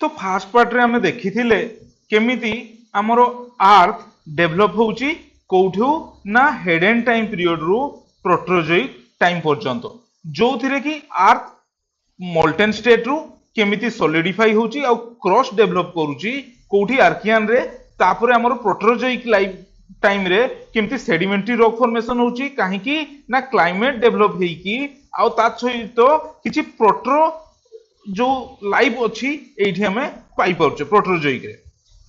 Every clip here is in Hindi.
तो फास्ट पार्ट रे हमें देखिथिले केमिति हमरो अर्थ डेवलप होउची कोठू ना हेडेन टाइम पीरियड रु प्रोटोजोइक टाइम पर्यंत जो थिरे कि अर्थ मोल्टेन स्टेट रु केमिति सॉलिडिफाई होउची आ क्रॉस डेवलप करूची कोठी आर्कियन रे तापरे हमरो प्रोटोजोइक लाइफ टाइम रे केमिति सेडिमेंटरी रॉक फॉर्मेशन होउची काहे कि ना क्लाइमेट डेवलप हेकी आ ता सहित किछि प्रोटो जो लाइफ अच्छी एठी हमें पाई पाउचे प्रोटोजोइक रे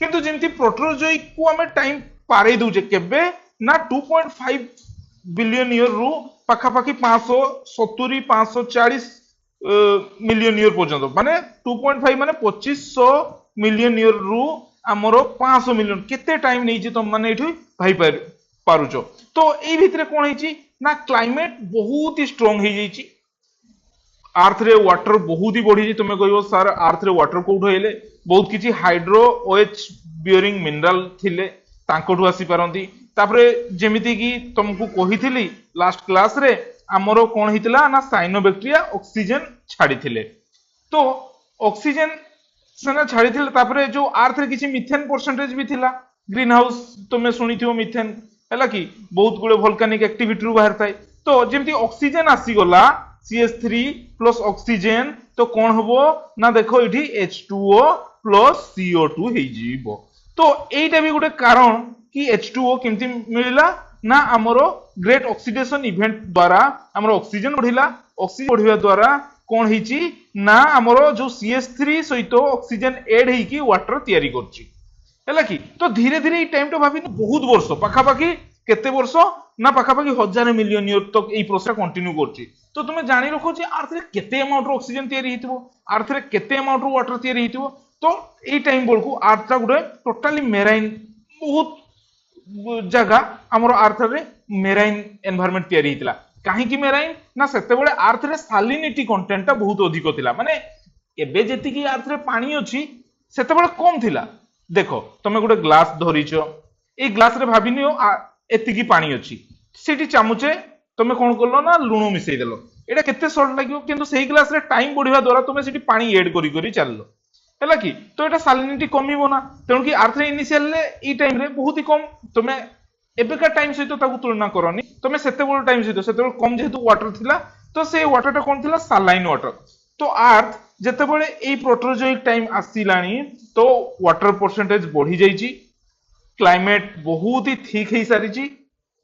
किंतु जेंति प्रोटोजोइक को हमें टाइम पारे दूचे केबे ना 2.5 बिलियन ईयर रु पाखा पाखी 570 540 मिलियन ईयर पर्यंत माने 2.5 माने 2500 मिलियन ईयर रु हमरो 500 मिलियन केते टाइम नै जे तुम माने एठी भाई पारुचो तो एई भितरे कोन हेची ना क्लाइमेट बहुत ही स्ट्रांग हे जाईची अर्थ रे वाटर बहुत ही बढ़ी तुम्हें कहबो सर अर्थ रे वाटर कोठो हेले बहुत किछि हाइड्रो ओएच बियरिंग मिनरल थिले तांकोठु आसी पारंती तापरे जेमिति कि तुमको कहिथिली लास्ट क्लास रे हमरो कोन हितला ना साइनोबैक्टीरिया ऑक्सीजन छाडिथिले तो ऑक्सीजन सेना छाडिथिले तापरे जो अर्थ रे किछि मिथेन परसेंटेज भी थिला ग्रीन हाउस तुमे सुनिथियो मिथेन हैला कि बहुत गुळे वोल्केनिक एक्टिविटी रु बाहर थाए तो जेमिति ऑक्सीजन आसी गला CH3 प्लस ऑक्सीजन तो कौन हबो ना देखो इठी H2O प्लस CO2 हे जीवो तो एटा भी गोटे कारण कि H2O केमति मिलिला ना हमरो ग्रेट ऑक्सीडेशन इवेंट द्वारा हमरो ऑक्सीजन बढ़िला ऑक्सीजन बढ़िया द्वारा कौन हिची ना हमरो जो CH3 सहित ऑक्सीजन ऐड हे कि वाटर तयारी करची हैला कि तो धीरे धीरे ई टाइम तो भाबी बहुत वर्ष पाखा पाखी केते वर्ष ना पाखा पाखी 1000 मिलियन ईयर तक एई प्रोसेस कंटिन्यू करची तो तुमे जानि रखो जे अर्थ रे केते अमाउंट रो ऑक्सीजन तयारी हितबो अर्थ रे केते अमाउंट रो वाटर तयारी हितबो तो एई टाइम बेलकू अर्थ ता गुडे टोटली मेराइन बहुत जगह हमरो अर्थ रे मेराइन एनवायरनमेंट तयारी हितला काहे कि मेराइन ना सेते बेले अर्थ रे सालिनिटी कंटेंट ता बहुत अधिक थिला माने एबे जेति कि अर्थ रे पानी अछि सेते बेले कम थिला देखो तुमे गुडे ग्लास धरिचो ए ग्लास रे भाबिनियो एति की पानी अछि सेठी चामुचे तुमे कोन करलो ना लुण मिसई देलो एटा केते सॉल्ट लागियो किंतु सेही ग्लास रे टाइम बढ़िवा द्वारा तुमे सेठी पानी ऐड करी करी चललो हैला कि तो एटा सालिनिटी कमिबो ना तेणु कि अर्थ रे इनिशियल रे ई टाइम रे बहुत ही कम तुमे एबेका टाइम सहित ताकू तुलना करनी तुमे सेते बड़ टाइम सहित सेते बड़ कम जेहेतु वाटर थिला तो से वाटर टा कोन थिला सालाइन वाटर तो अर्थ जेते बळे एई प्रोटोजोइक टाइम आसीलानी तो वाटर परसेंटेज बढ़ी जाईची क्लाइमेट बहुत ही ठीक है सारी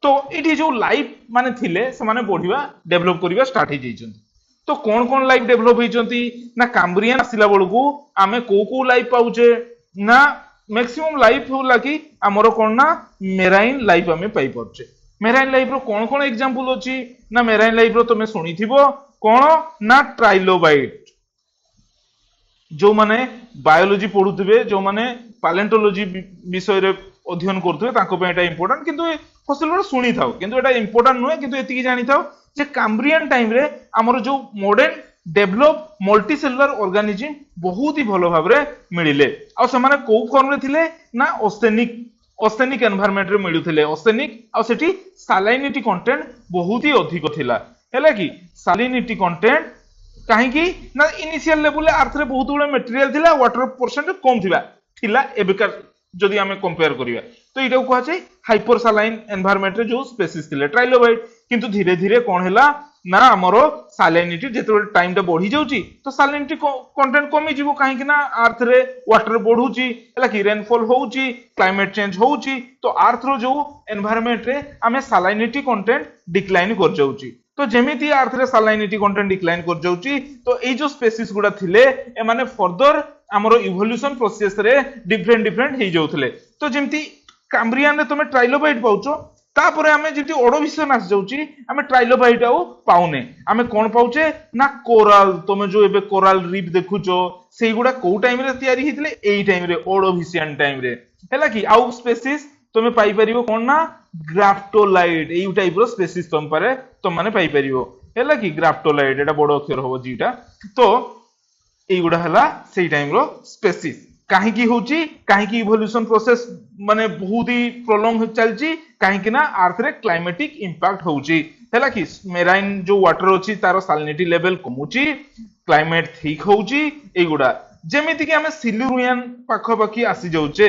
तो ये जो लाइफ माने थिले से माने बढ़िया डेवलप करिवा स्टार्ट हो जाइछन्ती तो कौन लाइफ डेवलप होइछन्ती ना काम्ब्रियन आसिला बेलकू आमे को लाइफ पाउचे ना मैक्सिमम लाइफ होला कि हमरो कोन ना मेराइन लाइफ आमे पाई परचे मेराइन लाइफ रो कौन एग्जांपल अछि ना मेराइन लाइफ रो तुमे सुनिथिबो कोन ना ट्राइलोबाइट जो माने बायोलॉजी पढुथिबे जो माने पैलेंटोलॉजी विषय रे अध्ययन करथुवे ताको पे एटा इंपोर्टेंट किंतु फसल रो सुनी थाओ किंतु एटा इंपोर्टेंट नुहे किंतु एतिकी जानि थाओ जे काम्ब्रियन टाइम रे हमर जो मॉडर्न डेवलप मल्टीसेलुलर ऑर्गेनिज्म बहुत ही भलो भाव रे मिलिले आ समाने को फॉर्म रे थिले ना ऑस्थेनिक एनवायरनमेंट रे मिलुथिले ऑस्थेनिक आ सेठी सालाइनिटी कंटेंट बहुत ही अधिक थिला हैला कि सालिनिटी कंटेंट काहे कि ना इनिशियल लेवल ले अर्थ रे बहुत गुळे मटेरियल थिला वाटर परसेंट कम थिला एबेका जदि हमें कंपेयर करिया तो इटा को छै हाइपर सालाइन एनवायरनमेंट रे जो स्पेसीज थिले ट्राइलोबाइट किंतु धीरे धीरे कोन हैला ना हमरो सालिनिटी जेते टाइम टा बढ़ी जाउची तो सालिनिटी कंटेंट कमी जीवो काहे कि ना अर्थ रे वाटर बढ़ुची हैला कि रेनफॉल होउची क्लाइमेट चेंज होउची तो अर्थ रो जो एनवायरनमेंट रे हमें सालिनिटी कंटेंट डिक्लाइन कर जाउची तो जेमिति अर्थ रे सालाइनिटी कंटेंट डिक्लाइन कर जाउची तो ए जो स्पेसीज गुडा थिले ए माने फर्दर हमरो इवोल्यूशन प्रोसेस रे डिफरेंट हे जाउथले तो जेमिति काम्ब्रियन रे तुमे ट्राइलोबाइट पाउचो तापरे हमें जेति ओडोविसन आस जाउची हमें ट्राइलोबाइट आउ पाउने हमें कोन पाउचे ना कोराल तुमे जो एबे कोराल रीफ देखुचो सेही गुडा को टाइम रे तयारी हितले एई टाइम रे ओडोविसियन टाइम रे हैला कि आउ स्पेसीज तुमे पाई परिबो कोन ना ग्राफ्टोलाइट एई टाइप रो स्पेसीज तुम पारे तुम माने पाई परिबो हैला कि ग्राफ्टोलाइट एटा बड़ अक्षर होबो जीटा तो एई गुडा हला सेही टाइम रो स्पेसीज काहे की होची काहे की इवोल्यूशन प्रोसेस माने बहुत ही प्रोलॉन्ग हो चलची काहे कि ना अर्थ रे क्लाइमेटिक इंपैक्ट होची हैला कि मेराइन जो वाटर अछि तारो सालिनिटी लेवल कमुची क्लाइमेट ठीक होची एई गुडा जेमिति कि आमे सिल्युरियन पाखपाखी आसी जाउचे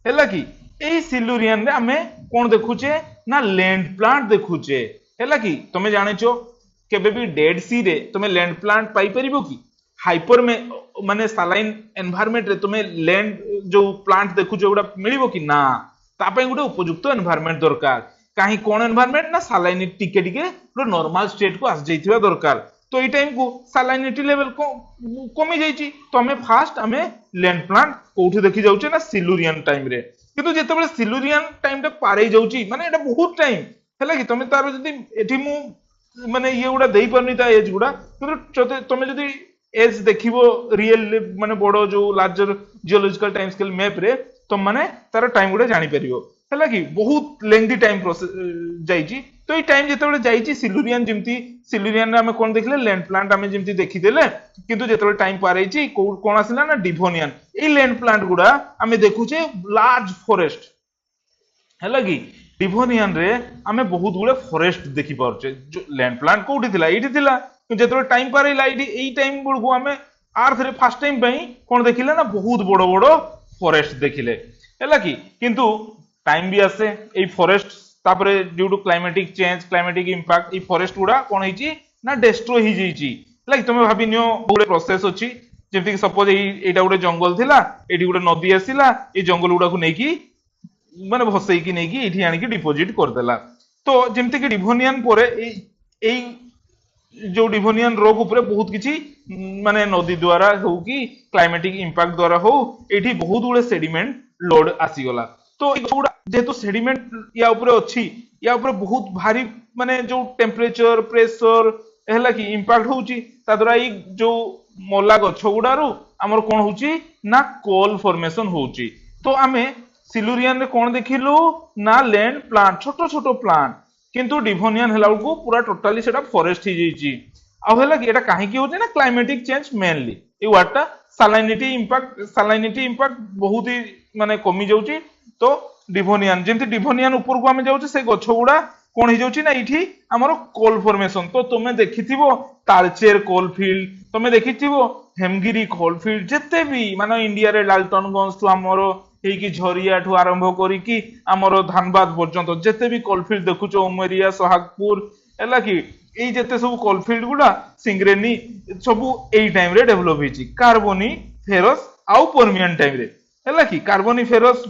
हैला कि एई सिल्युरियन रे आमे कोन देखुचे ना लैंड प्लांट देखुचे हैला कि तमे जानिचो केबे भी डेड सी रे तमे लैंड प्लांट पाई परिबो कि हाइपर में माने सालाइन एनवायरनमेंट रे तुमे लैंड जो प्लांट देखुचो गुडा मिलिबो कि ना ता पय गुटे उपयुक्त एनवायरनमेंट दरकार काहे कोन एनवायरनमेंट ना सालाइनिटी टिके टिके गुटे नॉर्मल स्टेट को आस जाइथिबा दरकार तो ई टाइम को सालाइनिटी लेवल को कमी जाइची तो हमें फास्ट हमें लैंड प्लांट कोठी देखि जाउचे ना सिल्युरियन टाइम रे किंतु जेतेबेले सिल्युरियन टाइम टा पारे जाउची माने एटा बहुत टाइम हैला कि तमे तार जदी एठी मु माने ये गुडा देई परनी ता एज गुडा किंतु तमे जदी एज देखिबो रियल माने बडो जो larger geological time scale map रे तो माने तार टाइम गुडा जानि परिबो हैला कि बहुत लेंथी टाइम प्रोसेस जाइची तो ये टाइम जेतेबेले जाइची सिल्युरियन जेमती सिल्युरियन रे हमें कोन देखले लैंड प्लांट हमें जेमती देखि देले किंतु जेतेबेले टाइम पारेची कोन आसिला ना डिवोनियन ए लैंड प्लांट गुडा हमें देखुचे लार्ज फॉरेस्ट हैला कि डिवोनियन रे हमें बहुत गुडे फॉरेस्ट देखि पारचे जो लैंड प्लांट कोठी थिला एठी थिला जेतेबेले टाइम पारेला एई टाइम बळकु हमें अर्थ रे फर्स्ट टाइम पई कोन देखिले ना बहुत बड़ बड़ फॉरेस्ट देखिले हैला कि किंतु टाइम भी आसे ए फॉरेस्ट तापरे due to climatic change climatic impact ई फॉरेस्ट गुडा कोन हिची ना डिस्ट्रॉय ही जाईची लाइक तुमे भाबी नियो गुडे प्रोसेस अछि जेमति कि सपोज एटा गुडे जंगल थिला एठी गुडे नदी आसिला ए जंगल गुडा को नेकी माने भसई की नेकी एठी आनी की डिपोजिट कर देला तो जेमति कि डिवोनियन परे ए जो डिवोनियन रोग ऊपर बहुत किछि माने नदी द्वारा हो कि क्लाइमेटिक इंपैक्ट द्वारा हो एठी बहुत गुडे सेडिमेंट लोड आसी गला तो एगुडा जेतो सेडिमेंट या ऊपर अछि या ऊपर बहुत भारी माने जो टेम्परेचर प्रेशर हैला कि इंपैक्ट होउची ता द्वारा ई जो मोला गछ गुडारू हमर कोन होउची ना कोल फॉर्मेशन होउची तो आमे सिल्युरियन रे कोन देखिलु ना लैंड प्लांट छोटो छोटो प्लांट किंतु डिवोनियन हैला को पूरा टोटली सेटा फॉरेस्ट ही जाईची आ हैला कि एटा काहे कि होउची ना क्लाइमेटिक चेंज मेनली ए वाटा सालाइनिटी इंपैक्ट बहुत ही माने कमी जाउची तो डिवोनियन जेमति डिवोनियन ऊपर को हमें जाउचे से गछ गुडा कोन ही जाउची ना इठी हमरो कोल फॉर्मेशन तो तुमे देखिथिबो तालचेर कोल फील्ड तुमे देखिथिबो हेमगिरी कोल फील्ड जते भी माने इंडिया रे लालटनगंज टू हमरो हे कि झरिया ठू आरंभ करी कि हमरो धनबाद पर्यंत जते भी कोल फील्ड देखुचो उमरिया सोहागपुर हैला कि एई जते सब कोल फील्ड गुडा सिंगरेनी सब एई टाइम रे डेवलप हिची कार्बोनी फेरस आउ परमियन टाइम रे हैला कि कार्बोनी फेरस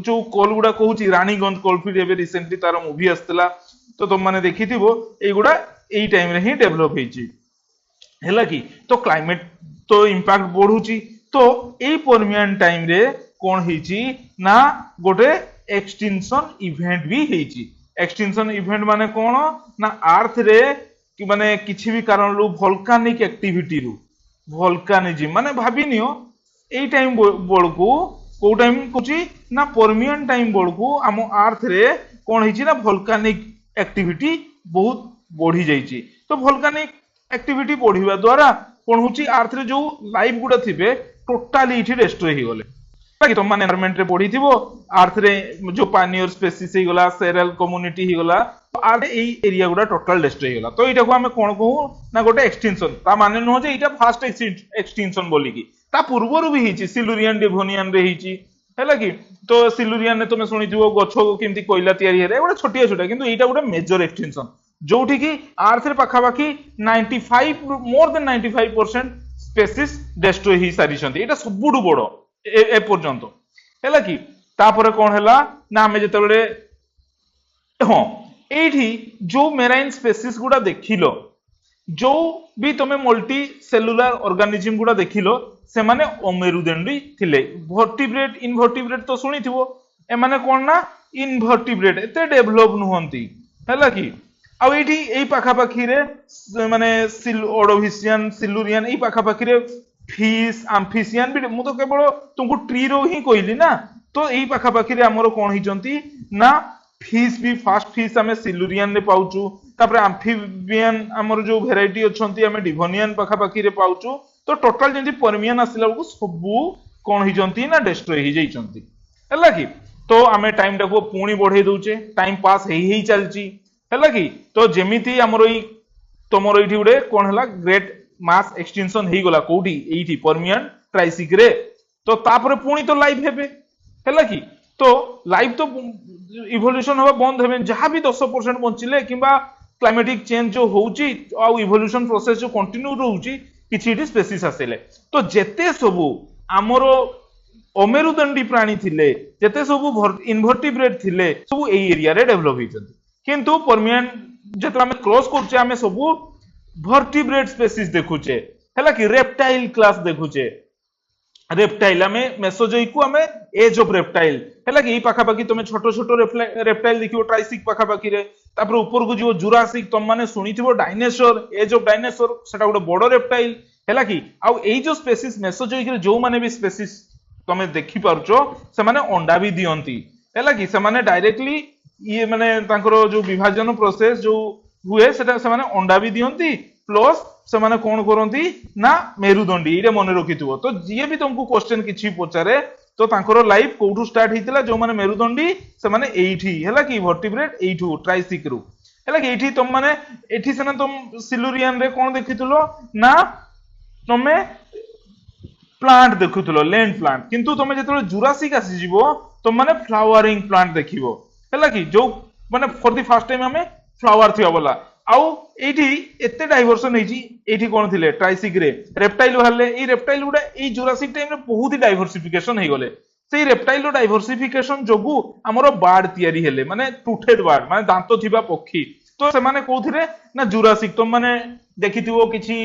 जो कोल गुडा कहूची रानीगंज कोलफील्ड एबे रिसेंटली तार मूवी आस्तला तो तुम माने देखिथिबो एई गुडा एई टाइम रे ही डेवलप हेची हैला कि तो क्लाइमेट तो इंपैक्ट बढ़ुची तो एई परमियन टाइम रे कोन हेची ना गोटे एक्सटिंक्शन इवेंट भी हेची एक्सटिंक्शन इवेंट माने कोन ना अर्थ रे कि माने किछि भी कारण लो वोल्केनिक एक्टिविटी रु वोल्केनिज्म माने भाबिनियो एई टाइम बळकू को टाइम कुची ना परमियन टाइम बळकू हम अर्थ रे कोन हिची ना वोल्केनिक एक्टिविटी बहुत बढ़ी जाईची तो वोल्केनिक एक्टिविटी बढ़िबा द्वारा कोन होची अर्थ रे जो लाइफ गुडा थिबे टोटली इठी डिस्ट्रॉय ही गले ताकि तुम माने एनवायरनमेंट रे पढिथिबो अर्थ रे जो पानियर स्पेसीज ही गला सेरल कम्युनिटी ही गला अर्थ एई एरिया गुडा टोटल डिस्ट्रॉय ही गला तो एटा को हमें कोन कहू ना गोटे एक्सटिंक्शन ता माने न हो जे एटा फास्ट एक्सटिंक्शन बोली की ता पूर्वरु भी हिची सिल्युरियन डिवोनियन रे हिची हैला कि तो सिल्युरियन ने तुमे सुनिथिबो गछो केमती कोइला तयारी हेरे एगुडा छोटिया छोटा किंतु एटा गोटे मेजर एक्सटिंक्शन जोठी की अर्थ रे पाखापाखी 95 मोर देन 95% स्पेसीज डिस्ट्रॉय ही सारी छंती एटा सबुडु बडो ए पर्यंत हैला कि तापरे कोन हैला ना हमें जेतेबेले हां एठी जो मेराइन स्पेसीज गुडा देखिलो जो भी तुमे मल्टी सेलुलर ऑर्गेनिज्म गुडा देखिलो से माने अमेरुदंडी थिले वर्टिब्रेट इनवर्टिब्रेट तो सुनिथिबो ए माने कोन ना इनवर्टिब्रेट एते डेवलप नहंती हैला कि आ एठी एई पाखा पाखी रे माने ओडोविशियन सिल्युरियन एई पाखा पाखी रे फिश एम्फिशियन भी मु तो केवल तुमको ट्री रो ही कहली ना तो एई पाखा पाखी रे हमरो कोन हिचंती ना फिश भी फास्ट फिश हमें सिल्युरियन रे पाउचू तापर एम्फिबियन हमर जो वेराइटी अछंती हमें डिवोनियन पाखा पाखी रे पाउचू तो टोटल जेंति परमियन आसिला को सबु कोन हिचंती ना डिस्ट्रॉय ही जाइचंती हैला कि तो हमें टाइम टाको पुणी बढ़े दउचे टाइम पास हेई चलची हैला कि तो जेमिति हमरो ई तमरो इठी उडे कोन हला ग्रेट मास एक्सटेंशन हे गला कोठी एठी पर्मियन ट्राइसिक रे तो तापर पुणी तो लाइव हेबे हैला कि तो लाइव तो इवोल्यूशन हवा बंद हेबे जहां भी 10% बंचिले किबा क्लाइमेटिक चेंज जो होउची आ इवोल्यूशन प्रोसेस जो कंटिन्यू रहउची किछि स्पेसीज आसेले तो जेते सबु हमरो अमेरुदंडी प्राणी थिले जेते सबु इनवर्टिब्रेट थिले सबु एई एरिया रे डेवलप हिचंती किंतु पर्मियन जेते हमें क्रॉस करछे हमें सबु वर्टिब्रेट स्पेसीज देखुचे हैला कि रेप्टाइल क्लास देखुचे रेप्टाइल हमें मेसोजोइक को हमें एज ऑफ रेप्टाइल हैला कि पाखा पाखी तुम छोट छोट रेप्टाइल देखियो ट्राइसिक पाखा पाखी रे तापर ऊपर को जो जुरासिक तुम माने सुनिथिबो डायनासोर एज ऑफ डायनासोर सेटा गोटे बड़ रेप्टाइल हैला कि आउ एई जो स्पेसीज मेसोजोइक रे जो माने भी स्पेसीज तुम देखि पारुचो से माने अंडा भी दियंती हैला कि से माने डायरेक्टली ये माने तांकर जो विभाजन प्रोसेस जो हुए सेटा से माने अंडा भी दियंती प्लस से माने कोन करंती ना मेरुदंडी इरे मन रखिथुबो तो जे भी तुमको क्वेश्चन किछि पचारे तो तांकर लाइफ कोठू स्टार्ट हितला जो माने मेरुदंडी से माने एठी हैला कि वर्टिब्रेट एठू ट्राइसिक रु हैला कि एठी तुम माने एठी सेना तुम सिलुरियन रे कोन देखिथुलो ना तमे प्लांट देखुथुलो लैंड प्लांट किंतु तमे जेतले जुरासिक आसी जिवो तुम माने फ्लावरिंग प्लांट देखिवो हैला कि जो माने फॉर द फर्स्ट टाइम हमें फ्लावर थिया बोला आउ एठी एते डाइवर्सन हेची एठी कोन थिले ट्राइसिक रे रेप्टाइल हल्ले ए रेप्टाइल गुडा ए जुरासिक टाइम रे बहुत ही डाइवर्सिफिकेशन हे गले सेई रेप्टाइल रो डाइवर्सिफिकेशन जोगु हमरो बार्ड तयारी हेले माने टूथेड बार्ड माने दांत थिबा पक्षी तो से माने कोथिरे ना जुरासिक तो माने देखिथिबो किछि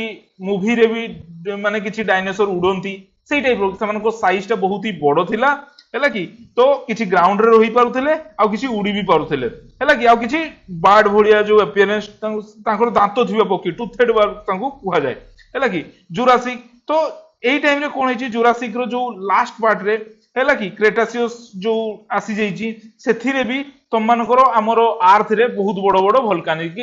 मूवी रे भी माने किछि डायनासोर उडंती सेई टाइप रो से को साइज टा बहुत ही बड़ थिला हैला कि तो किछि ग्राउंड रे रही पारुथिले आ किछि उडी भी पारुथिले हैला कि आ किछि बार्ड भलिया जो अपीयरेंस तांकर दांत थिबा पक्षी टूथेड बार्ड तांको कुहा जाय हैला कि जुरासिक तो एई टाइम रे कोन हेछि जुरासिक रो जो लास्ट पार्ट रे हैला कि क्रेटासियस जो आसी जाईची सेथिरे भी तुम मानकर हमरो अर्थ रे बहुत बड़ बड़ वोल्केनिक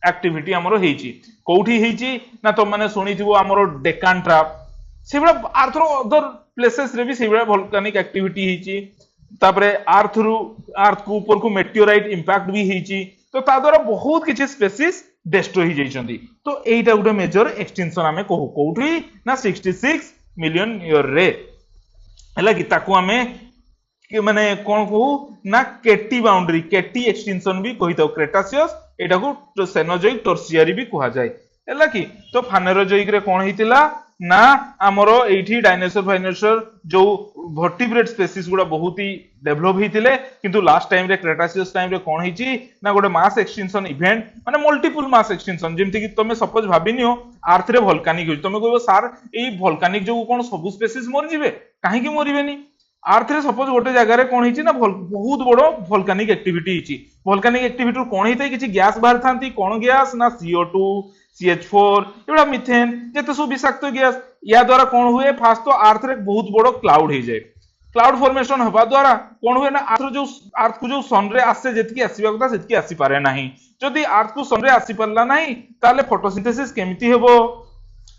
एक्टिविटी हमरो हेछि कोठी हेछि ना तुम माने सुनिथिबो हमरो डेकान ट्रैप सेबड़ा अर्थ रो अदर प्लेसेस रे भी सेबड़ा वोल्केनिक एक्टिविटी हेछि तापरे अर्थ को ऊपर को मेटियोराइट इंपैक्ट भी हेछि तो ता द्वारा बहुत किछि स्पेसीज डिस्ट्रॉय हो जाइछंती तो एटा गुटे मेजर एक्सटेंशन हमें कहू कोठी ना 66 मिलियन ईयर रे हैला कि ताको हमें माने कोन कहू ना केटी बाउंड्री केटी एक्सटेंशन भी कहितो क्रेटासियस एटा को सेनोजोइक टर्शियरी भी कहा जाय हैला कि तो फानेरोजोइक रे कोन हितिला ना हमरो एठी डायनासोर फाइनासोर जो वर्टिब्रेट स्पेसीज गुडा बहुत ही डेवलप हितिले किंतु लास्ट टाइम रे क्रेटासियस टाइम रे कोन हिची ना गोटे मास एक्सटेंशन इवेंट माने मल्टीपल मास एक्सटेंशन जेमति कि तमे सपोज भाबिनियो अर्थ रे वोल्केनिक होई तमे कहबो सर एई वोल्केनिक जो कोन सब स्पेसीज मर जिवे काहे कि मरिबेनी अर्थ रे सपोज गोटे जगह रे कोन हिची ना बहुत बड़ो वोल्केनिक एक्टिविटी हिची वोल्केनिक एक्टिविटी कोन हितै किछि गैस बाहर थांती कोन गैस ना CO2 CH4 एबा मिथेन जेते सब विषाक्त गैस या द्वारा कोन हुए फास्ट तो अर्थ रे बहुत बड़ो क्लाउड हे जाय क्लाउड फॉर्मेशन हवा द्वारा कोन हुए ना अर्थ को जो सन रे आसे जेतकी आसीबा कथा सेतकी आसी पारे नाही जदी अर्थ को सन रे आसी परला नाही ताले फोटोसिंथेसिस केमिति हेबो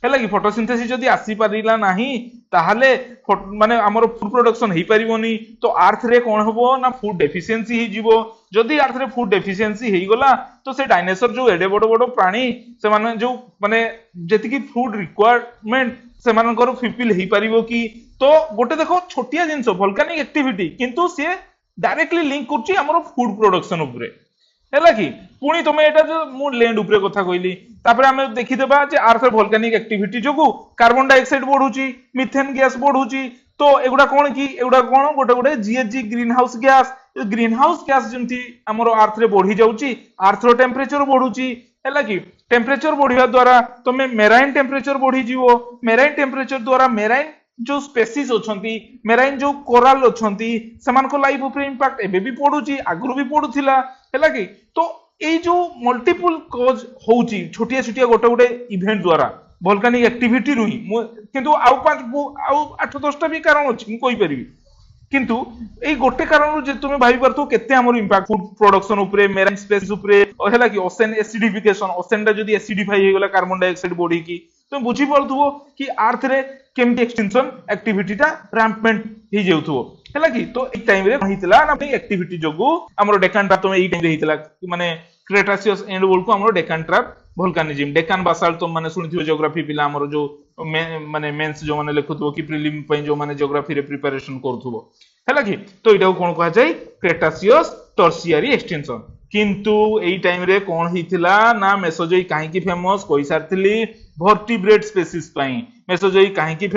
हैला कि फोटोसिंथेसिस जदी आसी परिला नाही ताहाले माने हमर फूड प्रोडक्शन हे परिबोनी तो अर्थ रे कोन हबो ना फूड डेफिशिएंसी हे जीवो जदी अर्थ रे फूड डेफिशिएंसी हे गला तो से डायनासोर जो एडे बड़ बड़ प्राणी से माने जो माने जेति की फूड रिक्वायरमेंट से मानकर फुलफिल हे परिबो कि तो गोटे देखो छोटिया जिंस वोल्केनिक एक्टिविटी किंतु से डायरेक्टली लिंक करछि हमर फूड प्रोडक्शन उपरे हैला कि पुणी तुम एटा जो मु लैंड उपरे कथा कहली तापर हमें देखि देबा जे अर्थ वोल्केनिक एक्टिविटी जोगु कार्बन डाइऑक्साइड बढ़ुची मिथेन गैस बढ़ुची तो एगुडा कोन कि एगुडा कोन गोटे गोटे जीएचजी ग्रीन हाउस गैस जेमति हमर अर्थ रे बढ़ी जाउची अर्थ रो टेंपरेचर बढ़ुची हैला कि टेंपरेचर बढ़िया द्वारा तुम मेराइन टेंपरेचर बढ़ी जीवो मेराइन टेंपरेचर द्वारा मेराइन जो स्पेसीज अछंती मेराइन जो कोराल अछंती समान को लाइफ ऊपर इंपैक्ट एबे भी पडुची आगरु भी पडुथिला हैला कि तो एई जो मल्टीपल कॉज होउची छोटिया छोटिया गोटे गोटे इवेंट द्वारा वोल्केनिक एक्टिविटी रुई किंतु आउ 8-10 टा भी कारण अछि मु कहि परिबी किंतु एई गोटे कारण जे तुमे भाबी परतो केते हमर इंपैक्ट फूड प्रोडक्शन ऊपर मेराइन स्पेस ऊपर हैला कि ओशन एसिडिफिकेशन ओशन टा जदी एसिडिफाई हे गेला कार्बन डाइऑक्साइड बॉडी की तुम बुझी पड़थुबो कि अर्थ रे केमती एक्सटेंशन एक्टिविटी टा रैम्पेंट हे जेउथुबो हैला कि तो ए टाइम रे हितला ना एक्टिविटी जोगु हमरो डेकान ट्रैप तुम ए टाइम रे हितला माने क्रेटासियस एंड वोल को हमरो डेकान ट्रैप भोल्कानिज्म डेकान बासाल्ट तुम माने सुनिथिबो जियोग्राफी पिला हमर जो माने मेंस जो माने लिखुथबो कि प्रिलिम पई जो माने जियोग्राफी रे प्रिपरेशन करथबो हैला कि तो इटा कोन कहा जाय क्रेटासियस टर्शियरी एक्सटेंशन किंतु एई टाइम रे कोन हिथिला ना मेसोजोइक काहे की फेमस कोइ सारथिली वर्टिब्रेट स्पीसीज पई मेसोजोइक काहे की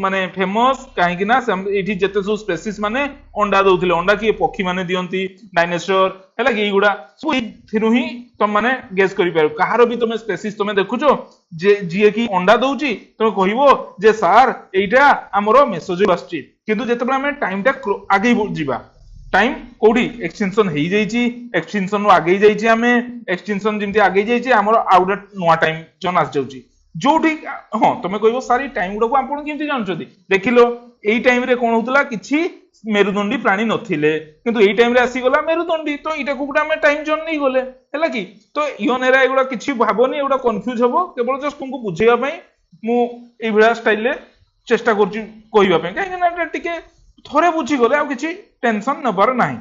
माने फेमस काहे की ना एठी जते सो स्पीसीज माने अंडा दउथिले अंडा की पक्षी माने दियंती डायनासोर हैला कि एगुडा सो थिरु ही तुम माने गेस करि पारो कहारो भी तुमे स्पीसीज तुमे देखुचो जे जिए की अंडा दउची तुमे कहिवो जे सर एइटा हमरो मेसोजोइक आस्ची किंतु जेते हम टाइम टा आगे जीवा टाइम कोडी एक्सटेंशन हेई जाईची एक्सटेंशन रो आगे जाईची हमें एक्सटेंशन जिंती आगे जाईची हमरो आउट नुवा टाइम जन आस जाउची जोठी हां तमे कहबो सारी टाइम गुडा को आपण केमती जानछोदी देखिलो एई टाइम रे कोन होतला किछि मेरुदंडी प्राणी नथिले किंतु एई टाइम रे आसी गला मेरुदंडी तो इटा को गुडा हमें टाइम जन नहीं गले हैला कि तो इयोन एरा एगुडा किछि भाबोनी एगुडा कंफ्यूज हबो केवल जस्ट तुमको बुझेया पई मु एई भला स्टाइल ले चेष्टा करछि कहिबा पई काहे ना टिके थोड़े बुझी गले आ किछि टेंशन नबर नाही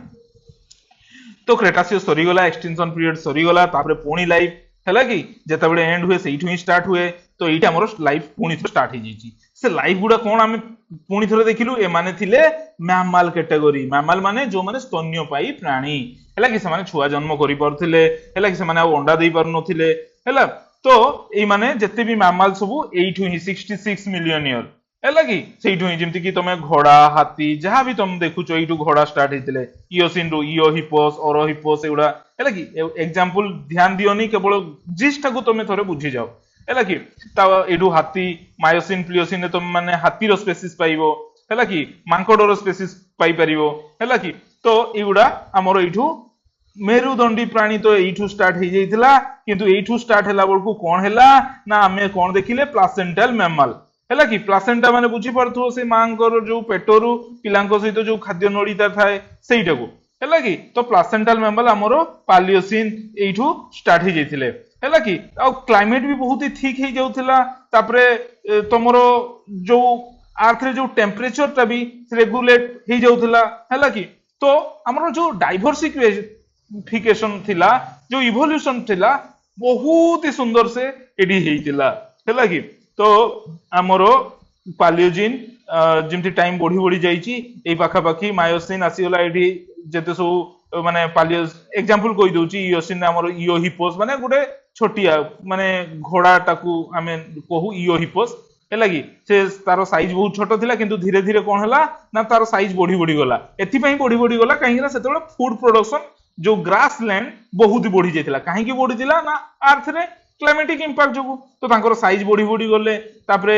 तो क्रेटासियस सरी गला एक्सटेंशन पीरियड सरी गला तापरे पुणी लाइफ हैला कि जेता बेले एंड हुए सेइठु ही स्टार्ट हुए तो एइटा हमर लाइफ पुणी थोर स्टार्ट हे जैछि से लाइफ गुडा कोन हम पुणी थोर देखिलु ए माने थिले मैमाल कैटेगरी मैमाल माने जो माने स्तन्यपायी प्राणी हैला कि से माने छुआ जन्म करि परथिले हैला कि से माने अंडा देई पारु नथिले हैला तो एई माने जत्ते भी मैमाल सबु एइठु ही 66 मिलियन ईयर हैला कि सेइठु ही जेमति कि तमे घोड़ा हाथी जहां भी तुम देखुचो एइठु घोड़ा स्टार्ट हेतिले इयोसिन रो इयो हिपोस ओरो हिपोस एउडा हैला कि एग्जांपल ध्यान दियोनी केवल जिसटा को तमे थोरे बुझी जाओ हैला कि ता एडु हाथी मायोसिन प्लियोसिन ने तुम माने हाथी रो स्पीसीज पाइबो हैला कि मांकोडो रो स्पीसीज पाई परिबो हैला कि तो एउडा हमरो एइठु मेरुदंडी प्राणी तो एइठु स्टार्ट हे जाइतिला किंतु एइठु स्टार्ट हैला बळकु कोन हैला ना हमें कोन देखिले प्लासेंटल मैमल हैला कि प्लासेंटा माने बुझी परथो से मांकर जो पेटरु पिलांको सहित जो खाद्य नळीता थाए सेइटा को हैला कि तो प्लासेंटल मैमल हमरो पालियोसिन एइठु स्टार्ट हे जाइतिले हैला कि आ क्लाइमेट भी बहुत ही ठीक हे जाउथिला तापरे तमरो जो अर्थ रे जो टेंपरेचर ता भी रेगुलेट हे जाउथिला हैला कि तो हमरो जो डाइवर्सिफिकेशन थिला जो इवोल्यूशन थिला बहुत ही सुंदर से एडी हेइतिला हैला कि तो हमरो पालियोजिन जिमती टाइम बढ़ी बढ़ी जाईची एई पाखा पाखी मायोसिन आसीगला एडी जेते सो माने पालियोज एग्जांपल कहि दोची इयोसिन हमरो इयो हिपोस माने गुटे छोटिया माने घोड़ा टाकू हमें कहू इयो हिपोस हैला कि से तारो साइज बहुत छोट थिला किंतु धीरे धीरे कोन हला ना तारो साइज बढ़ी बढ़ी गला एथि पई बढ़ी बढ़ी गला काहे ना सेतेबेला फूड प्रोडक्शन जो ग्रास लैंड बहुत बढ़ी जाइतिला काहे की बढ़ी दिला ना अर्थ रे क्लाइमेटिक इंपैक्ट जो तो तांकर साइज बढ़ी बढ़ी गले तापरे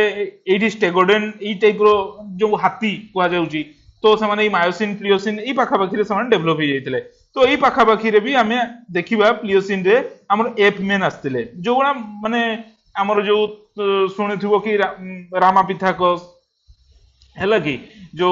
एडी स्टेगोडेन ई टाइप रो जो हाथी कुआ जाउची तो से माने मायोसिन प्लियोसिन ई पाखा पाखी रे समान डेवलप हो जाइतिले तो ई पाखा पाखी रे भी हमें देखिबा प्लियोसिन रे हमर एफ मेन आस्तिले जो गुणा माने हमर जो सुनिथिबो कि रामापिथाकस हैला कि जो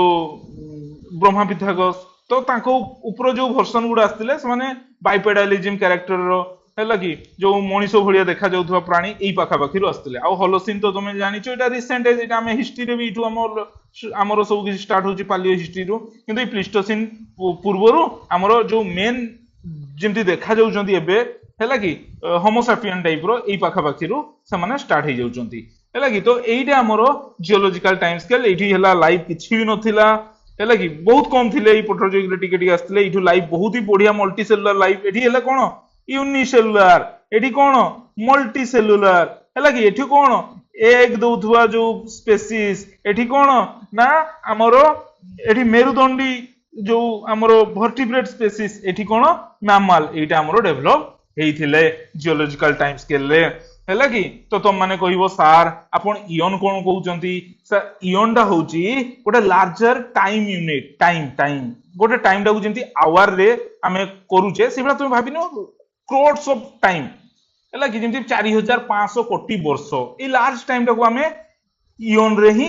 ब्रह्मापिथाकस तो तांको ऊपर जो वर्जन गुडा आस्तिले से माने बाइपेडालिज्म कैरेक्टर रो हैला कि जो मनीषो भलिया देखा जाउथवा प्राणी एई पाखा पाखी रो आस्तिले आ होलोसिन तो तुमे जानिचो एटा रिसेंट एटा हम हिस्ट्री रे भी इटु हमर सब कि स्टार्ट होची पालियो हिस्ट्री रो किंतु ई प्लिस्टोसिन पूर्वरो हमर जो मेन जिमती देखा जाउचंती एबे हैला कि होमो सैपियन टाइप रो एई पाखा पाखी रो से माने स्टार्ट हे जाउचंती हैला कि तो एइटा हमर जियोलॉजिकल टाइम स्केल एठी हैला लाइफ किछि भी नथिला हैला कि बहुत कम थिले ई प्रोटोजोइक रे टिके टिके आस्तिले इठु लाइफ बहुत ही बढ़िया मल्टी सेलुलर लाइफ एठी हैला कोन यूनिसेलुलर एठी कोन मल्टी सेलुलर हैला कि एठी कोन एग दउथवा जो स्पीसीज एठी कोन ना हमरो एठी मेरुदंडी जो हमरो वर्टिब्रेट स्पीसीज एठी कोन मैमल एटा हमरो डेवलप हेइथिले जियोलॉजिकल टाइम स्केल रे हैला कि तो तुम माने कहिबो सर आपण इयन कोन कहउचंती सर इयन दा होची गोटे लार्जर टाइम यूनिट टाइम गोटे टाइम दा जेंती आवर रे हमें करूचे सेबला तुम भाबिनो क्रोड्स ऑफ टाइम हैला कि जेंती 4500 कोटी वर्ष ए लार्ज टाइम दा को हमें इयन रे ही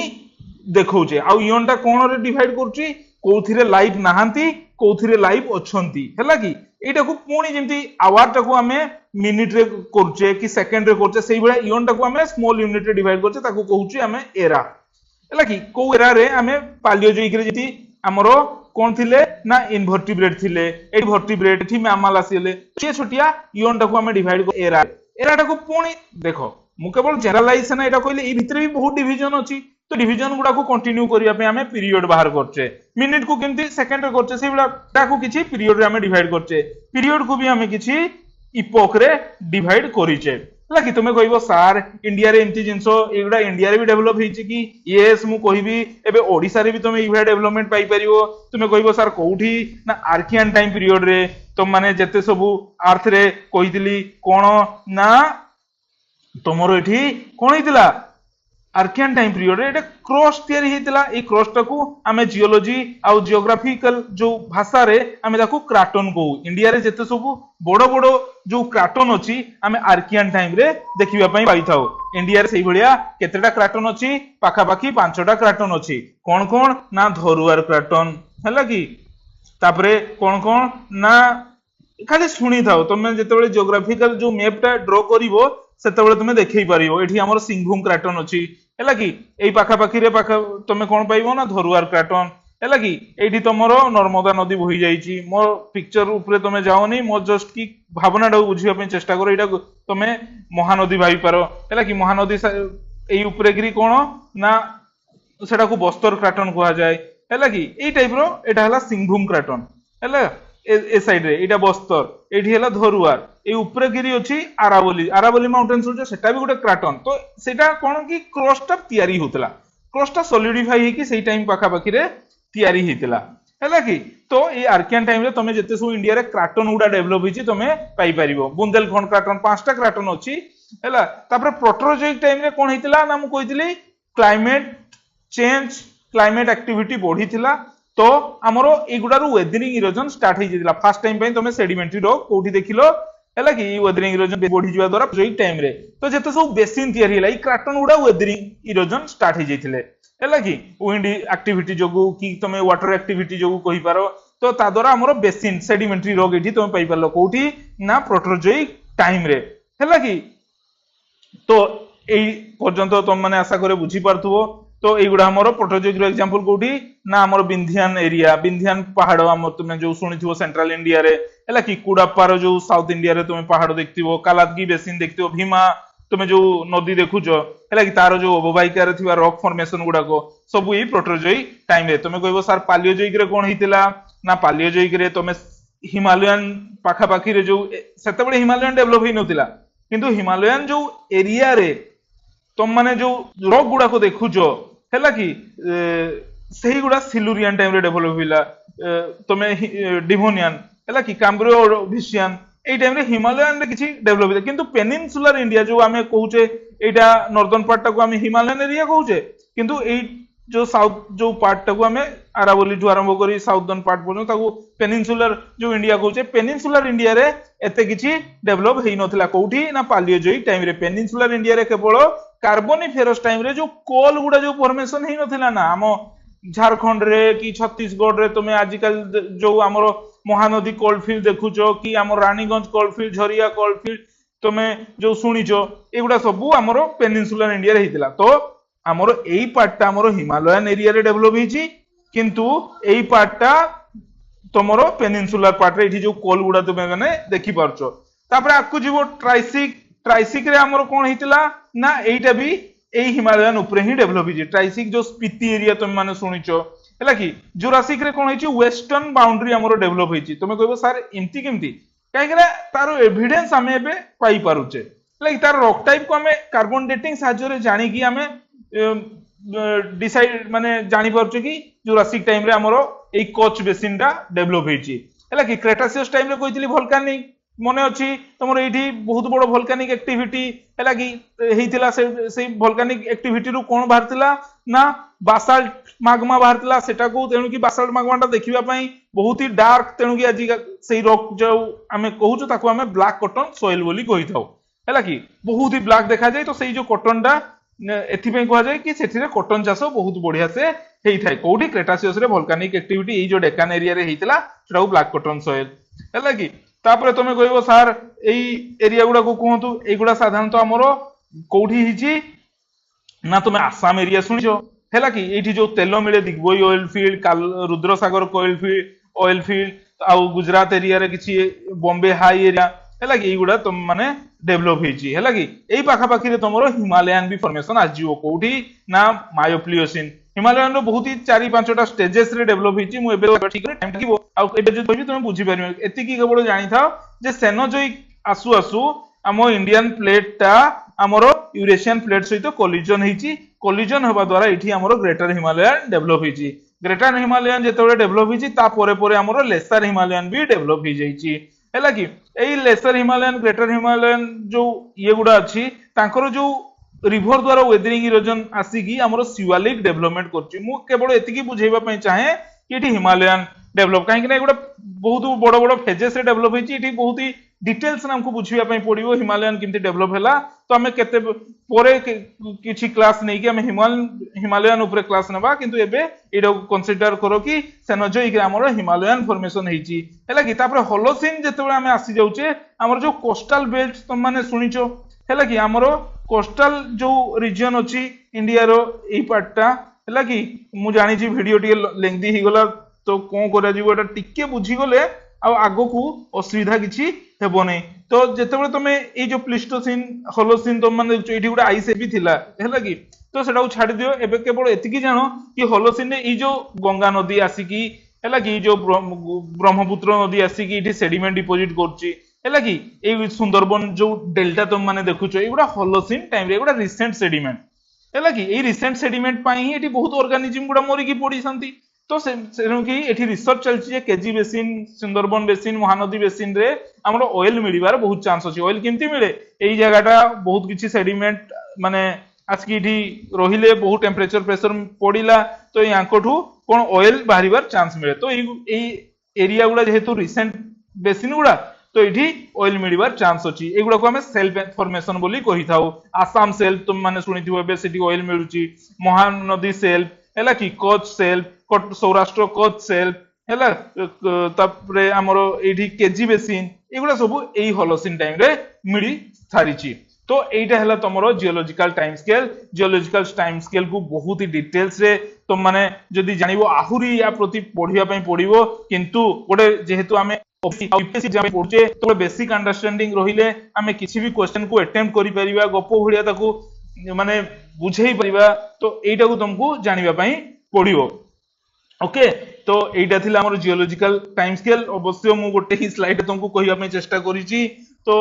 देखौचे आ इयन दा कोन रे डिवाइड करची कोथिरे लाइफ नाहंती कोथिरे लाइफ अछंती हैला कि एटा को पुणी जेंती आवर टा को हमें मिनिट रे करचे कि सेकंड रे करचे सेही बळे इयन टा को हमें स्मॉल यूनिट रे डिवाइड करचे ताको कहूची हमें एरा हैला कि को एरा रे हमें पालियोजोइक रे जेती हमरो कोन थिले ना इनवर्टिब्रेट थिले एटी वर्टिब्रेट थी मैमल आसीले छे छोटिया इयन टा को हमें डिवाइड कर एरा ଏରାଟାକୁ ପୁଣି ଦେଖ ମୁଁ କେବଳ ଜେନେରାଲାଇଜେସନ ଏଇଟା କହିଲେ ଏଇ ଭିତରେ ବି ବହୁତ ଡିଭିଜନ ଅଛି ତ ଡିଭିଜନ ଗୁଡାକୁ କଣ୍ଟିନ୍ୟू କରିବା ପାଇଁ ଆମେ ପିରିୟଡ ବାହାର କରୁଛେ ମିନିଟ କୁ କେମିତି ସେକେଣ୍ଡ ରେ କରୁଛେ ସେଇଭଳିଆ ତାକୁ କିଛି ପିରିୟଡ ରେ ଆମେ ଡିଭାଇଡ କରୁଛେ ପିରିୟଡ କୁ ବି ଆମେ କିଛି ଇପୋକ ରେ ଡିଭାଇଡ କରିଛେ ହେଲା କି ତୁମେ କହିବ ସାର୍ ଇଣ୍ଡିଆରେ ଏମିତି ଜିନିଷ ଏଇଗୁଡା ଇଣ୍ଡିଆରେ ବି ଡେଭଲପ ହେଇଛି କି ୟେସ୍ ମୁଁ କହିବି ଏବେ ଓଡିଶାରେ ବି ତମେ ଏଇଭଳିଆ ଡେଭଲପମେଣ୍ଟ ପାଇପାରିବ ତୁମେ କହିବ ସାର୍ କୋଉଠି ନା ଆର୍କିଆନ ଟାଇମ ପିରିୟଡ ରେ ତମ ମାନେ ଯେତେ ସବୁ ଆର୍ଥ ରେ କହିଥିଲି କଣ ନା ତମର ଏଠି କଣ ହେଇଥିଲା ଆର୍କିଆନ ଟାଇମ ପିରିୟଡ ରେ କ୍ରସ୍ ତିଆରି ହେଇଥିଲା ଏଇ କ୍ରସ୍ ଟାକୁ ଆମେ ଜିଓଲୋଜି ଆଉ ଜିଓଗ୍ରାଫିକାଲ ଯୋଉ ଭାଷାରେ ଆମେ ତାକୁ କ୍ରାଟନ କହୁ ଇଣ୍ଡିଆରେ ଯେତେ ସବୁ ବଡ ବଡ ଯୋଉ କ୍ରାଟନ ଅଛି ଆମେ ଆର୍କିଆନ ଟାଇମ ରେ ଦେଖିବା ପାଇଁ ପାଇଥାଉ ଇଣ୍ଡିଆରେ ସେଇଭଳିଆ କେତେଟା କ୍ରାଟନ ଅଛି ପାଖାପାଖି 5ଟା କ୍ରାଟନ ଅଛି କଣ କଣ ନା ଧରୁଆର କ୍ରାଟନ ହେଲା କି ତାପରେ କଣ ନା ଖାଲି ଶୁଣିଥାଉ ତମେ ଯେତେବେଳେ ଜିଓଗ୍ରାଫିକାଲ ଯୋଉ ମ୍ୟାପ ଟା ଡ୍ର କରିବ ସେତେବେଳେ ତମେ ଦେଖେଇ ପାରିବ ଏଠି ଆମର ସିଂଭୂମ କ୍ରାଟନ ଅଛି ହେଲା କି ଏଇ ପାଖାପାଖିରେ ତମେ କଣ ପାଇବ ନା ଧରୁଆର କ୍ରାଟନ ହେଲା କି ଏଇଠି ତମର ନର୍ମଦା ନଦୀ ବୋହି ଯାଇଛି ମୋ ପିକ୍ଚର ଉପରେ ତମେ ଯାଅନି ମୋ ଜଷ୍ଟ କି ଭାବନାଟାକୁ ବୁଝିବା ପାଇଁ ଚେଷ୍ଟା କର ଏଇଟା ତମେ ମହାନଦୀ ଭାବିପାର ହେଲା କି ମହାନଦୀ ଏଇ ଉପରେ କିରି କଣ ନା ସେଟାକୁ ବସ୍ତର କ୍ରାଟନ କୁହାଯାଏ ହେଲା କି ଏଇ ଟାଇପ ର ଏଇଟା ହେଲା ସିଂଭୂମ କ୍ରାଟନ ହେଲା ଏ ସାଇଡ ରେ ଏଇଟା ବସ୍ତର ଏଇଠି ହେଲା ଧରୁଆର ଏଇ ଉପରେ ଗିରି ଅଛି ଆରାବଲି ମାଉଣ୍ଟେନ୍ସ ଅଛି ସେଟା ବି ଗୋଟେ କ୍ରାଟନ ତ ସେଇଟା କଣ କି କ୍ରସ୍ ଟା ତିଆରି ହଉଥିଲା କ୍ରସ୍ ଟା ସଲିଡିଫାଇ ହେଇକି ସେଇ ଟାଇମ ପାଖାପାଖିରେ ତିଆରି ହେଇଥିଲା ହେଲା କି ତ ଏଇ ଆର୍କିଆନ ଟାଇମ ରେ ତମେ ଯେତେ ସବୁ ଇଣ୍ଡିଆରେ କ୍ରାଟନ ଗୁଡା ଡେଭଲପ ହେଇଛି ତମେ ପାଇପାରିବ ବୁନ୍ଦେଲଖଣ୍ଡ କ୍ରାଟନ 5ଟା କ୍ରାଟନ ଅଛି ହେଲା ତାପରେ ପ୍ରୋଟୋଜୋଇକ ଟାଇମ ରେ କଣ ହେଇଥିଲା ନା ମୁଁ କହିଥିଲି କ୍ଲାଇମେଟ ଚେଞ୍ଜ କ୍ଲାଇମେଟ ଆକ୍ଟିଭିଟି ବଢିଥିଲା ତ ଆମର ଏଇଗୁଡାରୁ ୱେଦରିଂ ଇରୋଜନ ଷ୍ଟାର୍ଟ ହେଇଯାଇଥିଲା ଫାର୍ଷ୍ଟ ଟାଇମ ପାଇଁ ତମେ ସେଡିମେଣ୍ଟାରୀ ରକ୍ କୋଉଠି ଦେଖିଲ ହେଲା କି ୱେଦରିଂ ଇରୋଜନ ବଢିଯିବା ଦ୍ୱାରା ଏଇ ଟାଇମ ରେ ତ ଯେତେ ସବୁ ବେସିନ ତିଆରି ହେଲା ଏଇ କ୍ରାଟନ ଗୁଡା ୱେଦରିଂ ଇରୋଜନ ଷ୍ଟାର୍ଟ ହେଇଯାଇଥିଲେ ହେଲା କି ୱିଣ୍ଡ ଆକ୍ଟିଭିଟି ଯୋଗୁ କି ତମେ ୱାଟର ଆକ୍ଟିଭିଟି ଯୋଗୁ କହିପାର ତ ତା ଦ୍ୱାରା ଆମର ବେସିନ ସେଡିମେଣ୍ଟାରୀ ରକ୍ ଏଠି ତମେ ପାଇପାରିଲ କୋଉଠି ନା ପ୍ରୋଟୋଜୋଇକ ଟାଇମ ରେ ହେଲା କି ତ ଏଇ ପର୍ଯ୍ୟନ୍ତ ତମ ମାନେ ଆଶା করে ବୁଝି ପାରୁଥିବ তো এইগুলা আমার প্ରୋଟୋଜୋଇକ ର एग्जांपल কোଉଠି ନା ଆମର ବିନ୍ଧିଆନ ଏରିଆ ବିନ୍ଧିଆନ ପାହାଡ ଆମର ତୁମେ ଯୋଉ ଶୁଣିଥିବ ସେଣ୍ଟ୍ରାଲ ଇଣ୍ଡିଆରେ ହେଲା କି କୁଡାପାର ଯୋଉ ସାଉଥ ଇଣ୍ଡିଆରେ ତୁମେ ପାହାଡ ଦେଖିଥିବ କାଲାଦଗି ବେସିନ ଦେଖିଥିବ ଭୀମା ତୁମେ ଯୋଉ ନଦୀ ଦେଖୁଛ ହେଲା କି ତାର ଯୋଉ ଅବବାହିକାରେ ଥିବା ରକ୍ ଫର୍ମେସନ ଗୁଡାକ ସବୁ ଏଇ ପ୍ରୋଟୋଜୋଇକ ଟାଇମ ରେ ତୁମେ କହିବ ସାର୍ ପାଲିଓଜୋଇକ ରେ କଣ ହେଇଥିଲା ନା ପାଲିଓଜୋଇକ ରେ ତୁମେ ହିମାଲୟାନ ପାଖାପାଖିରେ ଯୋଉ ସେତେବେଳେ ହିମାଲୟାନ ଡେଭଲପ ହେଇନଥିଲା କିନ୍ତୁ ହିମାଲୟାନ ଯୋଉ ଏରିଆରେ ତମ ମାନେ ଯୋଉ ରକ୍ ଗୁଡାକ ଦେଖୁଛ ହେଲା କି ସେଇଗୁଡା ସିଲୁରିଆନ ଟାଇମ ରେ ଡେଭଲପ ହେଲା ତମେ ଡିଭୋନିଆନ ହେଲା କି କାମ୍ବ୍ରିଓଭିସିଆନ ଏଇ ଟାଇମ ରେ ହିମାଲୟାନ ରେ କିଛି ଡେଭଲପ ହେଲା କିନ୍ତୁ ପେନିନସୁଲାର ଇଣ୍ଡିଆ ଯୋଉ ଆମେ କହୁଛେ ଏଇଟା ନର୍ଦର୍ନ ପାର୍ଟ ଟାକୁ ଆମେ ହିମାଲୟାନ ଏରିଆ କହୁଛେ କିନ୍ତୁ ଏଇ ଯୋଉ ସାଉଥ ଯୋଉ ପାର୍ଟ ଟାକୁ ଆମେ ଆରାବଲି ଠୁ ଆରମ୍ଭ କରି ସାଉଥର୍ନ ପାର୍ଟ ପର୍ଯ୍ୟନ୍ତ ତାକୁ ପେନିନସୁଲାର ଯୋଉ ଇଣ୍ଡିଆ କହୁଛେ ପେନିନସୁଲାର ଇଣ୍ଡିଆରେ ଏତେ କିଛି ଡେଭଲପ ହେଇନଥିଲା କୋଉଠି ନା ପାଲିଓଜୋଇକ ଟାଇମ ରେ ପେନିନସୁଲାର ଇଣ୍ଡିଆରେ କେବଳ कार्बोनिफेरस टाइम रे जो कोल गुडा जो फॉर्मेशन हेई नथिला ना हम झारखंड रे कि छत्तीसगढ़ रे तुमे आजिकल जो हमर महानदी कोलफील्ड देखुचो कि हमर रानीगंज कोलफील्ड झरिया कोलफील्ड तुमे जो सुनिचो एगुडा सबु हमर पेनिनसुलर इंडिया रे हितला तो हमर एई पार्टटा हमर हिमालयन एरिया रे डेवलप हिची किंतु एई पार्टटा तमरो पेनिनसुलर पार्ट रे इठी जो कोल गुडा तुमे माने देखि पारछो तापर आकु जीवो ट्राइसिक रे हमर कोन हितला ना एइटा भी एई हिमालयन ऊपर ही डेवलप हिची ट्राइसिक जो स्पीति एरिया तुम माने सुनिचो हैला कि जुरासिक रे कोन हिची वेस्टर्न बाउंड्री हमर डेवलप हिची तुमे कहबो सर एमती केमती काहे कि तारो एविडेंस हमें एबे पाई पारुचे हैला कि तार रॉक टाइप को हमें कार्बन डेटिंग साहाय्य रे जानि कि हमें डिसाइड माने जानि पारुचे कि जुरासिक टाइम रे हमर एई कोच बेसिन टा डेवलप हिची हैला कि क्रेटासियस टाइम रे कहितली वोल्केनिक मने अछि तमरो एठी बहुत बड़ वोल्केनिक एक्टिविटी हैला कि हेइतिला से वोल्केनिक एक्टिविटी रु कोन बाहरतिला ना बासाल्ट माग्मा बाहरतिला सेटा को तेनु कि बासाल्ट माग्माटा देखिबा पई बहुत ही डार्क तेनु कि आजि सेई रॉक जो हमें कहूचो ताको हमें ब्लैक कॉटन सॉइल बोली कहिथाउ हैला कि बहुत ही ब्लैक देखा जाय तो सेई जो कॉटनटा एथि पई कहा जाय कि सेथिरे कॉटन चासो बहुत बढ़िया से हेइ थाय कोठी क्रेटासियस रे वोल्केनिक एक्टिविटी एई जो डेकान एरिया रे हेइतिला सेटाको ब्लैक कॉटन सॉइल हैला कि तापरे तुमे कहबो सर एई एरिया गुडा को कहंतु एगुडा साधारणतः हमरो कोठी हिची ना तुमे आसाम एरिया सुनिछो हैला कि एठी जो तेल मिले Digboi oil field Rudrasagar oil field आउ गुजरात एरिया रे किछि बॉम्बे हाई एरिया हैला कि एगुडा तुम माने डेभलप होईची हैला कि एई पाखा पाखी रे तमरो हिमालयन भी फॉर्मेशन आ जिवो कोठी ना मायोप्लियोसिन हिमालयन रो बहुत ही 4-5टा स्टेजेस रे डेभलप होईची मु एबे ठीक टाइम लागिवो आ एबे जे कहबी तुम बुझी परिबो एति की केवल जानि थाओ जे सेनोजोइक आसु आसु आमो इंडियन प्लेट टा आमरो यूरेशियन प्लेट सहित कोलिजन होईची कोलिजन होबा द्वारा एठी आमरो ग्रेटर हिमालयन डेभलप होईची ग्रेटर हिमालयन जेतेबे डेभलप होईची ता परे परे आमरो लेसर हिमालयन भी डेभलप होई जाईची हैला कि एई लेसर हिमालयन ग्रेटर हिमालयन जो ये गुडा अछि तांकर जो रिवर द्वारा वेदरिंग इरोजन आसीकी हमरो सिवालिक डेवलपमेंट करछि मु केवल एतिकी बुझेबा पई चाहे कि एठी हिमालयन डेवलप काहे कि ना एगुडा बहुत बड़ बड़ फेजेस रे डेवलप होईछि एठी बहुत ही डिटेल्स ना हमको बुझिबा पई पड़िबो हिमालयन किंती डेवलप हैला तो हमें केते परे किछि क्लास नै कि हम हिमालयन ऊपर क्लास नबा किंतु एबे एडो कंसीडर करो कि सेनोजोइक हमरो हिमालयन फॉर्मेशन हेछि हैला कि तापर होलोसिन जेतेबे हमें आसी जाउचे हमर जो कोस्टल बेल्ट तुम माने सुनिचो हैला कि हमरो कोस्टल जो रीजन अछि इंडिया रो एई पार्टटा हैला कि मु जानि छी वीडियो टी लेंथी ही गला तो कोन करा जीवो एटा टिके बुझी गले आ आगो को असुविधा किछि हेबो नै तो जेतेबे तमे ए जो प्लिस्टोसिन होलोसिन तुम माने एठी गुडा आइस भी थिला हैला कि तो सेटा को छाडी दियो एबे केवल एतिकी जानो कि होलोसिन ने ई जो गंगा नदी आसी कि हैला कि जो ब्रह्मपुत्र नदी आसी कि एठी सेडिमेंट डिपोजिट करछि हैला कि ए सुंदरबन जो डेल्टा तुम माने देखुछो एगुडा होलोसिन टाइम रे एगुडा रिसेंट सेडिमेंट हैला कि ए रिसेंट सेडिमेंट पाई ही एठी बहुत ऑर्गेनिज्म गुडा मरि की पड़ी संती तो सेनु की एठी रिसर्च चलछि जे KG basin Sundarban basin Mahanadi basin रे हमरो ऑयल मिलिबार बहुत चांस अछि ऑयल किंती मिले एई जगहटा बहुत किछि सेडिमेंट माने आजकी एठी रहिले बहुत टेम्परेचर प्रेशर पड़िला तो यांकोठू कोन ऑयल बाहरिबार चांस मिले तो एई एरिया गुडा जेहेतु रिसेंट बेसिन गुडा तो एठी ऑयल मिलिबार चांस अछि एगुडा को हमें सेल्फ फॉर्मेशन बोली कहि थाउ आसाम सेल्फ तुम माने सुनिथिबो बे सिटी ऑयल मिलुची महानदी सेल्फ हैला कि कच्छ सेल्फ सौराष्ट्र कच्छ सेल्फ हैला तापरे हमरो एठी केजी बेसिन एगुडा सब एई होलोसिन टाइम रे मिली सारिची तो एटा हला तमरो जियोलॉजिकल टाइम स्केल को बहुत ही डिटेल्स रे तुम माने जदी जानिबो आहुरी या प्रति पढिया पई पडिबो किंतु गोटे जेहेतु हमें यूपीएससी एग्जाम पढुचे तो बेसिक अंडरस्टैंडिंग रहिले हमें किछि भी क्वेश्चन को अटेम्प्ट करि परिबा गप भलिया ताकू माने बुझेई परिबा तो एटा को तुमको जानिबा पई पडिबो ओके तो एटा थिला हमर जियोलॉजिकल टाइम स्केल अवश्य मु गोटे ही स्लाइड तुमको कहिबा पई चेष्टा करिछि तो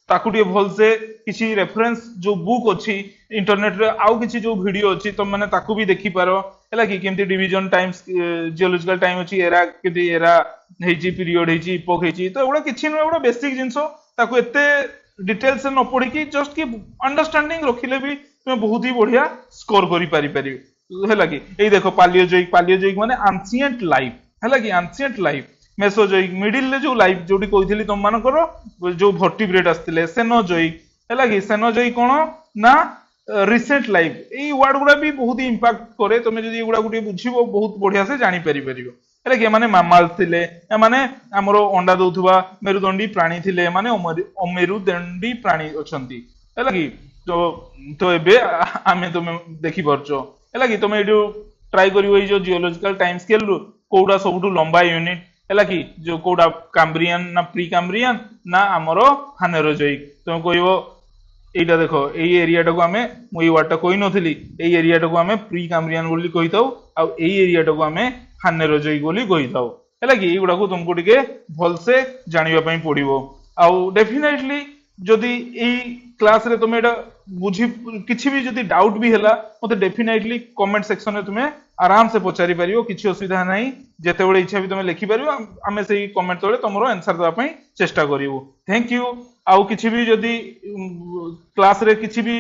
ताकू टे भल से किछि रेफरेंस जो बुक अछि इंटरनेट रे आउ किछि जो वीडियो अछि तुम माने ताकू भी देखि पारो हैला कि केमती डिवीजन टाइम्स जियोलॉजिकल टाइम अछि एरा केदी एरा हेजी पीरियड हेजी इपोक हेजी तो एगुडा किछि न एगुडा बेसिक जिंसो ताकू एते डिटेल्स से न पढी कि जस्ट कि अंडरस्टैंडिंग रखिले भी तुम बहुत ही बढ़िया स्कोर करि पारि हैला कि एई देखो पालियोजोइक माने एंशिएंट लाइफ हैला कि एंशिएंट लाइफ मेसोजोइक मिडिल रे जो लाइफ जोटी कहिथिली तुम मान करो जो वर्टिब्रेट आस्तिले सेनोजोइक हैला कि सेनोजोइक कोन ना रिसेंट लाइफ एई वर्ड गुडा भी बहुत ही इंपैक्ट करे तुम जदी एगुडा गुटी बुझिबो बहुत बढ़िया से जानि परिबो हैला कि माने मामाल थिले माने हमरो अंडा दउथुबा मेरुदंडी प्राणी थिले माने अमेरुदंडी प्राणी अछंती हैला कि तो एबे आमे तुम देखि परछो हैला कि तुम एडू ट्राई करिवो ए जो जियोलॉजिकल टाइम स्केल कोडा सबटू लंबा यूनिट हैला कि जो कोडा काम्ब्रियन ना प्री काम्ब्रियन ना हमरो हानेरोजोइक तुम कहइबो एटा देखो एई एरिया टाको हमें मु ई वर्ड टा कहि नथिली एई एरिया टाको हमें प्री काम्ब्रियन बोली कहिताउ आ एई एरिया टाको हमें हानेरोजोइक बोली कहिताउ हैला कि एगुडा को तुमको टिके भल से जानिबा पई पडिबो आ डेफिनेटली जदी एई क्लास रे तुम एटा बुझी किछि भी जदी डाउट भी हैला मते डेफिनेटली कमेंट सेक्शन में तुमे आराम से पचारि परियो किछि असुविधा नाही जेते बळे इच्छा भी तुमे लिखि परियो हमें सेही कमेंट तळे तमरो आंसर देबा पई चेष्टा करिवो थैंक यू आउ किछि भी जदी क्लास रे किछि भी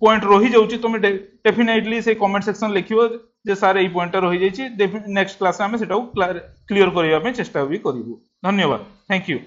पॉइंट रही जाउची तुमे डेफिनेटली से कमेंट सेक्शन लिखिवो जे सर एई पॉइंट रही जाईची नेक्स्ट क्लास में सेटा क्लियर करिया पई चेष्टा भी करिवो धन्यवाद थैंक यू।